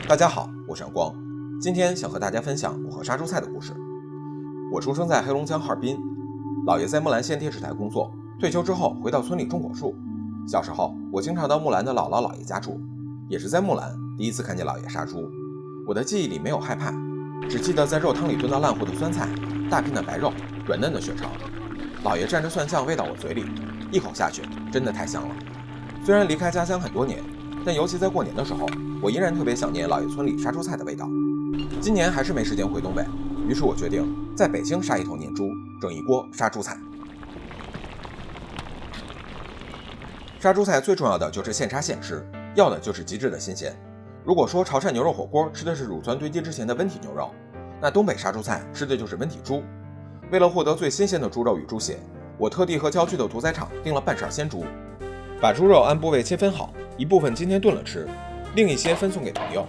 大家好，我是阳光，今天想和大家分享我和杀猪菜的故事。我出生在黑龙江哈尔滨，姥爷在木兰县电视台工作，退休之后回到村里种果树。小时候，我经常到木兰的姥姥姥爷家住，也是在木兰第一次看见姥爷杀猪。我的记忆里没有害怕，只记得在肉汤里炖到烂糊的酸菜，大片的白肉，软嫩的血肠。姥爷蘸着蒜酱喂到我嘴里，一口下去，真的太香了。虽然离开家乡很多年，但尤其在过年的时候，我依然特别想念姥爷村里杀猪菜的味道。今年还是没时间回东北，于是我决定在北京杀一头年猪，整一锅杀猪菜。杀猪菜最重要的就是现杀现吃，要的就是极致的新鲜。如果说潮汕牛肉火锅吃的是乳酸堆积之前的温体牛肉，那东北杀猪菜吃的就是温体猪。为了获得最新鲜的猪肉与猪血，我特地和郊区的屠宰场订了半扇鲜猪，把猪肉按部位切分好，一部分今天炖了吃，另一些分送给朋友。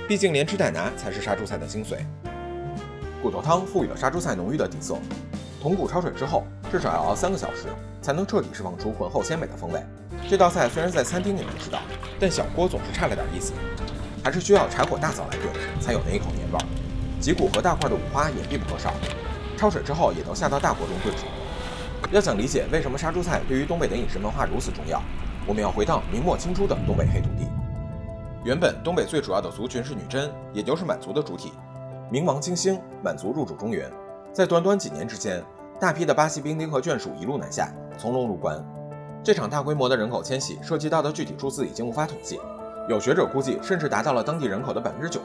毕竟连吃带拿才是杀猪菜的精髓。骨头汤赋予了杀猪菜浓郁的底色，筒骨焯水之后，至少要熬3个小时，才能彻底释放出浑厚鲜美的风味。这道菜虽然在餐厅里能吃到，但小锅总是差了点意思，还是需要柴火大灶来炖，才有那一口年味儿。脊骨和大块的五花也必不可少，焯水之后也都下到大锅中炖煮。要想理解为什么杀猪菜对于东北的饮食文化如此重要，我们要回到明末清初的东北黑土地。原本东北最主要的族群是女真，也就是满族的主体。明亡金兴，满族入主中原，在短短几年之间，大批的巴西兵丁和眷属一路南下，从容入关。这场大规模的人口迁徙涉及到的具体数字已经无法统计，有学者估计甚至达到了当地人口的90%，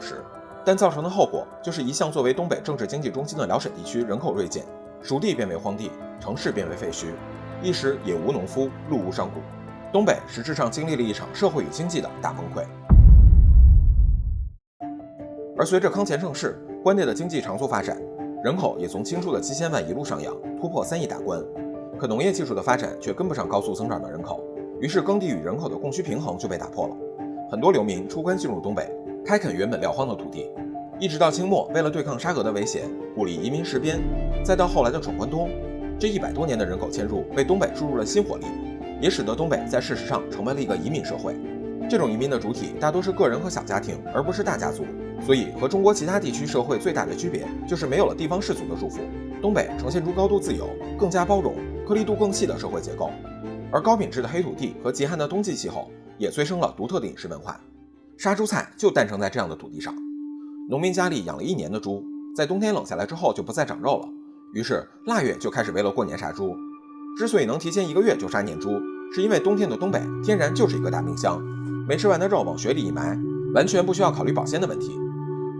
但造成的后果就是一向作为东北政治经济中心的辽沈地区人口锐减，熟地变为荒地，城市变为废墟，一时野无农夫，路无商贾。东北实质上经历了一场社会与经济的大崩溃。而随着康乾盛世，关内的经济长足发展，人口也从清初的7000万一路上扬，突破3亿大关。可农业技术的发展却跟不上高速增长的人口，于是耕地与人口的供需平衡就被打破了。很多流民出关进入东北，开垦原本撂荒的土地。一直到清末，为了对抗沙俄的威胁，鼓励移民实边，再到后来的闯关东，这100多年的人口迁入，为东北注入了新活力，也使得东北在事实上成为了一个移民社会。这种移民的主体大多是个人和小家庭，而不是大家族，所以和中国其他地区社会最大的区别就是没有了地方氏族的束缚，东北呈现出高度自由、更加包容、颗粒度更细的社会结构。而高品质的黑土地和极寒的冬季气候也催生了独特的饮食文化。杀猪菜就诞生在这样的土地上。农民家里养了1年的猪，在冬天冷下来之后就不再长肉了，于是腊月就开始为了过年杀猪。之所以能提前1个月就杀年猪，是因为冬天的东北天然就是一个大冰箱，没吃完的肉往雪里一埋，完全不需要考虑保鲜的问题。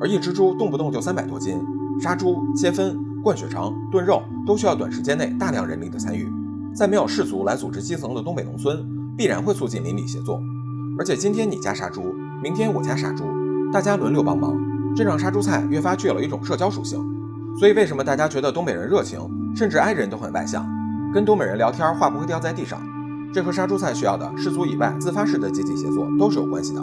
而一只猪动不动就300多斤，杀猪、切分、灌血肠、炖肉都需要短时间内大量人力的参与。在没有氏族来组织基层的东北农村，必然会促进邻里协作。而且今天你家杀猪，明天我家杀猪，大家轮流帮忙，这让杀猪菜越发具有了一种社交属性。所以为什么大家觉得东北人热情，甚至 I 人都很外向，跟东北人聊天话不会掉在地上，这和杀猪菜需要的氏族以外自发式的积极协作都是有关系的。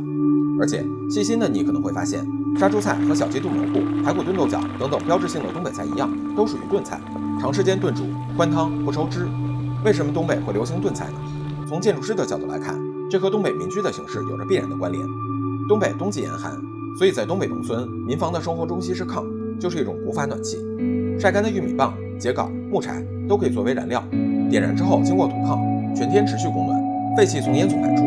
而且细心的你可能会发现，杀猪菜和小鸡炖蘑菇、排骨炖豆角等等标志性的东北菜一样，都属于炖菜，长时间炖煮，灌汤不抽汁。为什么东北会流行炖菜呢？从建筑师的角度来看，这和东北民居的形式有着必然的关联。东北冬季严寒，所以在东北农村，民房的生活中心是炕，就是一种古法暖气。晒干的玉米棒、秸秆、木柴都可以作为燃料，点燃之后经过土炕，全天持续供暖，废气从烟囱排出，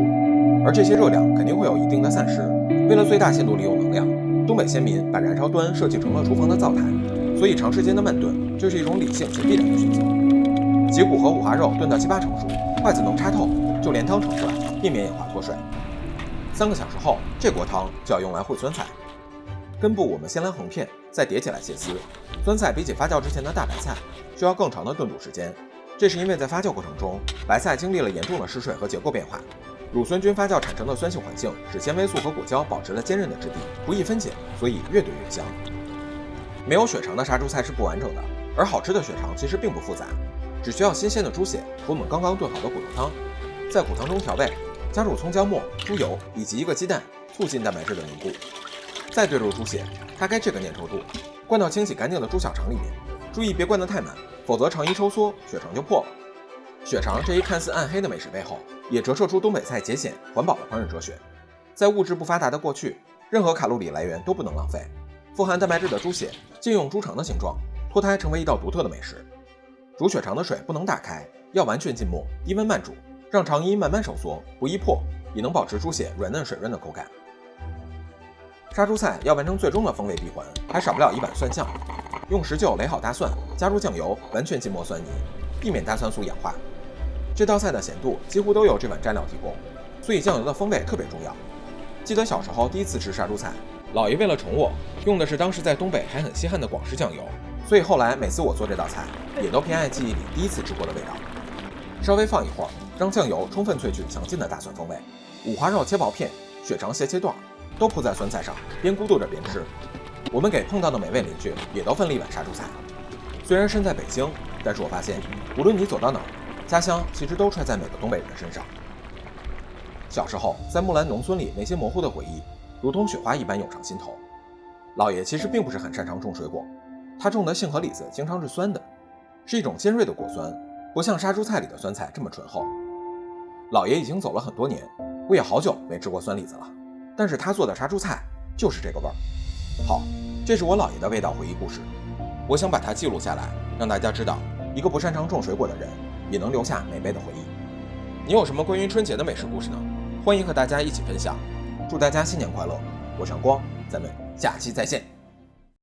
而这些热量肯定会有一定的散失。为了最大限度利用能量，东北先民把燃烧端设计成了厨房的灶台，所以长时间的慢炖就是一种理性且必然的选择。脊骨和五花肉炖到7、8成熟，筷子能插透，就连汤盛出来，避免氧化脱水。3个小时后，这锅汤就要用来烩酸菜。根部我们先来横片，再叠起来切丝。酸菜比起发酵之前的大白菜，需要更长的炖煮时间。这是因为在发酵过程中，白菜经历了严重的失水和结构变化，乳酸菌发酵产生的酸性环境使纤维素和果胶保持了坚韧的质地，不易分解，所以越炖越香。没有血肠的杀猪菜是不完整的，而好吃的血肠其实并不复杂，只需要新鲜的猪血和我们刚刚炖好的骨头汤，在骨汤中调味，加入葱姜末、猪油以及1个鸡蛋，促进蛋白质的凝固。再兑入猪血，大概这个粘稠度，灌到清洗干净的猪小肠里面，注意别灌得太满，否则肠一抽缩，血肠就破了。血肠这一看似暗黑的美食背后，也折射出东北菜节俭环保的烹饪哲学。在物质不发达的过去，任何卡路里来源都不能浪费。富含蛋白质的猪血，借用猪肠的形状，脱胎成为一道独特的美食。煮血肠的水不能打开，要完全浸没，低温慢煮，让肠衣慢慢收缩，不易破，也能保持猪血软嫩水润的口感。杀猪菜要完成最终的风味闭环，还少不了一碗蒜酱。用石臼擂好大蒜，加入酱油，完全浸没蒜泥，避免大蒜素氧化。这道菜的咸度几乎都由这碗蘸料提供，所以酱油的风味特别重要。记得小时候第一次吃杀猪菜，姥爷为了宠我，用的是当时在东北还很稀罕的广式酱油，所以后来每次我做这道菜，也都偏爱记忆里第一次吃过的味道。稍微放一会儿，让酱油充分萃取强劲的大蒜风味。五花肉切薄片，血肠斜切段，都铺在酸菜上，边咕嘟着边吃。我们给碰到的每位邻居也都分了一碗杀猪菜。虽然身在北京，但是我发现，无论你走到哪儿，家乡其实都揣在每个东北人的身上。小时候在木兰农村里那些模糊的回忆，如同雪花一般涌上心头。姥爷其实并不是很擅长种水果，他种的杏核李子经常是酸的，是一种尖锐的果酸，不像杀猪菜里的酸菜这么醇厚。姥爷已经走了很多年，我也好久没吃过酸李子了，但是他做的杀猪菜就是这个味儿。好，这是我姥爷的味道回忆故事，我想把它记录下来，让大家知道，一个不擅长种水果的人也能留下美味的回忆。你有什么关于春节的美食故事呢？欢迎和大家一起分享。祝大家新年快乐！我是阳光，咱们下期再见。